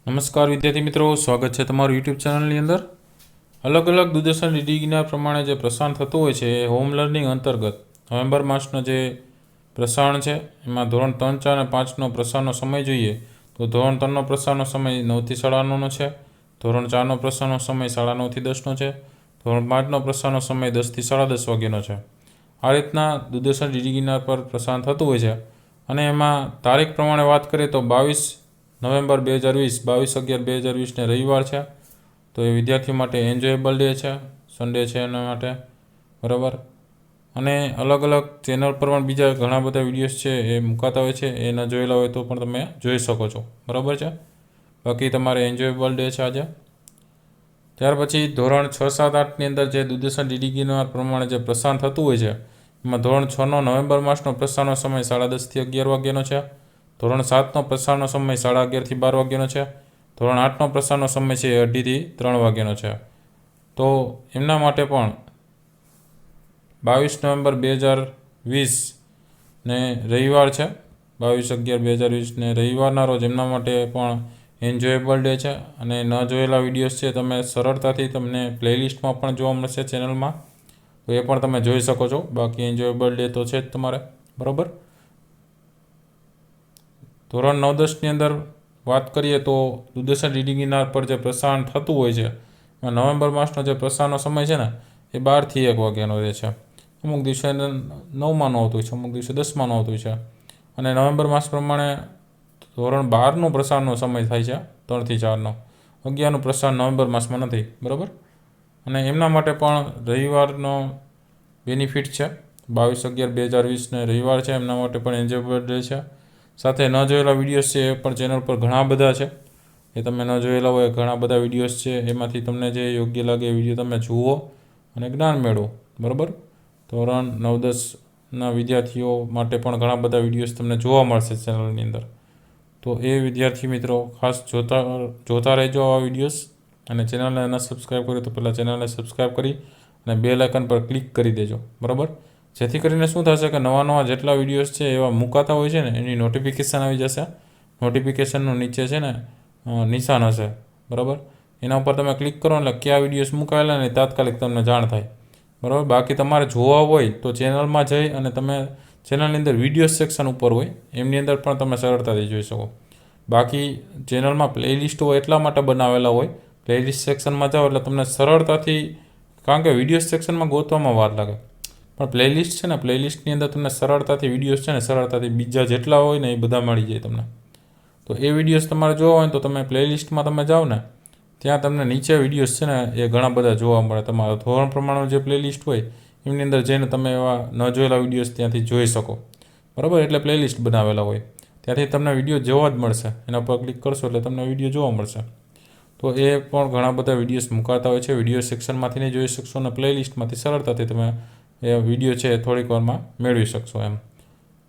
નમસ્કાર વિદ્યાર્થી મિત્રો, સ્વાગત છે તમારું યુટ્યુબ ચેનલની અંદર। અલગ અલગ દૂરદર્શન ડીડી ગિરનાર પ્રમાણે જે પ્રસારણ થતું હોય છે એ હોમ લર્નિંગ અંતર્ગત નવેમ્બર માસનો જે પ્રસારણ છે એમાં ધોરણ 3, 4 અને 5નો પ્રસારણનો સમય જોઈએ તો ધોરણ 3નો પ્રસારણનો સમય 9 થી 9:30નો છે, ધોરણ 4નો પ્રસારણનો સમય 9:30 થી 10નો છે, ધોરણ 5નો પ્રસારણનો સમય 10 થી 10:30 વાગ્યાનો છે। આ રીતના દૂરદર્શન ડીડી ગિરનાર પર પ્રસારણ થતું હોય છે। અને એમાં તારીખ પ્રમાણે વાત કરીએ તો 22 નવેમ્બર 2020 22/11/2020 ને રવિવાર છે, તો એ વિદ્યાર્થીઓ માટે એન્જોયેબલ ડે છે, સન્ડે છે એના માટે, બરાબર। અને અલગ અલગ ચેનલ પર પણ બીજા ઘણા બધા વિડીયોઝ છે એ મુકાતા હોય છે, એ ન જોયેલા હોય તો પણ તમે જોઈ શકો છો, બરાબર છે। બાકી તમારે એન્જોયેબલ ડે છે આજે। ત્યાર પછી ધોરણ 6, 7, 8ની અંદર જે દૂરદર્શન ડીડી ગિરનાર પ્રમાણે જે પ્રસારણ થતું હોય છે એમાં ધોરણ 6નો નવેમ્બર માસનો પ્રસારણનો સમય 10:30 થી 11 વાગ્યાનો છે, ધોરણ 7નો પ્રસારણનો સમય 11:30 થી 12 વાગ્યાનો છે, ધોરણ 8નો પ્રસારણનો સમય છે 2:30 થી 3 વાગ્યાનો છે। તો એમના માટે પણ 22 નવેમ્બર 2020 ને રવિવાર છે, 22/11/2020 ને રવિવારના રોજ એમના માટે પણ એન્જોયેબલ ડે છે। અને ન જોયેલા વિડીયોઝ છે તમે સરળતાથી તમને પ્લેલિસ્ટમાં પણ જોવા મળશે ચેનલમાં, તો એ પણ તમે જોઈ શકો છો। બાકી એન્જોયેબલ ડે તો છે જ તમારે, બરાબર। ધોરણ 9, 10ની અંદર વાત કરીએ તો દૂરદર્શન ડીડી ગિરનાર પર જે પ્રસારણ થતું હોય છે એમાં નવેમ્બર માસનો જે પ્રસારણનો સમય છે ને એ 12 થી 1 વાગ્યાનો રહે છે। અમુક દિવસે 9માં આવતું હોય છે, અમુક દિવસે 10માં આવતું હોય છે। અને નવેમ્બર માસ પ્રમાણે ધોરણ 12નું પ્રસારણનો સમય થાય છે 3 થી 4નો, 11નું પ્રસારણ નવેમ્બર માસમાં નથી, બરાબર। અને એમના માટે પણ રવિવારનો બેનિફિટ છે, 22/11/2020 ને રવિવાર છે, એમના માટે પણ એન્જોયેબલ ડે છે। સાથે ન જોયેલા વિડીયોઝ છે એ પણ ચેનલ પર ઘણા બધા છે, એ તમે ન જોયેલા હોય ઘણા બધા વિડીયોઝ છે, એમાંથી તમને જે યોગ્ય લાગે એ વિડીયો તમે જુઓ અને જ્ઞાન મેળવો, બરાબર। ધોરણ 9, 10ના વિદ્યાર્થીઓ માટે પણ ઘણા બધા વિડીયોઝ તમને જોવા મળશે ચેનલની અંદર, તો એ વિદ્યાર્થી મિત્રો ખાસ જોતા રહેજો આવા વિડીયોઝ। અને ચેનલને ન સબસ્ક્રાઈબ કરી તો પહેલાં ચેનલને સબસ્ક્રાઈબ કરી અને બેલ આઇકન પર ક્લિક કરી દેજો, બરાબર। જેથી કરીને શું થશે કે નવા નવા જેટલા વિડીયોઝ છે એવા મુકાતા હોય છે ને એની નોટિફિકેશન આવી જશે। નોટિફિકેશનનું નીચે છે ને નિશાન હશે, બરાબર, એના ઉપર તમે ક્લિક કરો એટલે કયા વિડીયોઝ મુકાયેલા ને તાત્કાલિક તમને જાણ થાય, બરાબર। બાકી તમારે જોવા હોય તો ચેનલમાં જઈ અને તમે ચેનલની અંદર વિડીયો સેક્શન ઉપર હોય એમની અંદર પણ તમે સરળતાથી જોઈ શકો। બાકી ચેનલમાં પ્લેલિસ્ટો એટલા માટે બનાવેલા હોય, પ્લેલિસ્ટ સેક્શનમાં જાઓ એટલે તમને સરળતાથી, કારણ કે વિડીયો સેક્શનમાં ગોતવામાં વાર લાગે, પણ પ્લેલિસ્ટ છે ને પ્લેલિસ્ટની અંદર તમને સરળતાથી વિડીયોઝ છે ને સરળતાથી બીજા જેટલા હોય ને એ બધા મળી જાય તમને। તો એ વિડીયોઝ તમારે જોવા હોય તો તમે પ્લેલિસ્ટમાં તમે જાઓ ને ત્યાં તમને નીચે વિડીયોઝ છે ને એ ઘણા બધા જોવા મળે। તમારા ધોરણ પ્રમાણેનું જે પ્લેલિસ્ટ હોય એમની અંદર જઈને તમે એવા ન જોયેલા વિડીયોઝ ત્યાંથી જોઈ શકો, બરાબર। એટલે પ્લેલિસ્ટ બનાવેલા હોય ત્યાંથી તમને વિડીયો જોવા જ મળશે, એના પર ક્લિક કરશો એટલે તમને વિડીયો જોવા મળશે। તો એ પણ ઘણા બધા વિડીયોઝ મુકાતા હોય છે, વિડીયો સેક્શનમાંથી નહીં જોઈ શકશો અને પ્લેલિસ્ટમાંથી સરળતાથી તમે એ વિડીયો છે એ થોડીક વારમાં મેળવી શકશો એમ,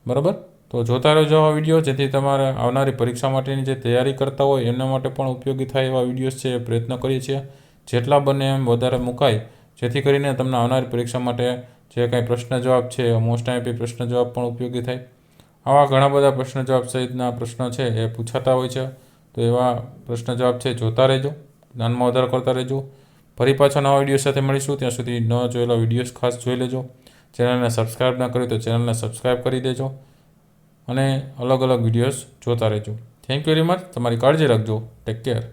બરાબર। તો જોતા રહેજો આ વિડીયો, જેથી તમારે આવનારી પરીક્ષા માટેની જે તૈયારી કરતા હોય એમના માટે પણ ઉપયોગી થાય એવા વિડીયોઝ છે એ પ્રયત્ન કરીએ છીએ જેટલા બને એમ વધારે મુકાય, જેથી કરીને તમને આવનારી પરીક્ષા માટે જે કાંઈ પ્રશ્ન જવાબ છે મોસ્ટ આઈએમપી પ્રશ્ન જવાબ પણ ઉપયોગી થાય। આવા ઘણા બધા પ્રશ્ન જવાબ સહિતના પ્રશ્નો છે એ પૂછાતા હોય છે, તો એવા પ્રશ્ન જવાબ છે જોતા રહેજો, જ્ઞાનમાં વધારો કરતા રહેજો। ફરી પાછા નવા વિડીયો સાથે મળીશું, ત્યાં સુધી ન જોયેલા વિડીયોઝ ખાસ જોઈ લેજો। ચેનલને સબસ્ક્રાઈબ ના કરી તો ચેનલને સબસ્ક્રાઈબ કરી દેજો અને અલગ અલગ વિડીયોઝ જોતા રહેજો। થેન્ક યુ વેરી મચ, તમારી કાળજી રાખજો, ટેક કેર।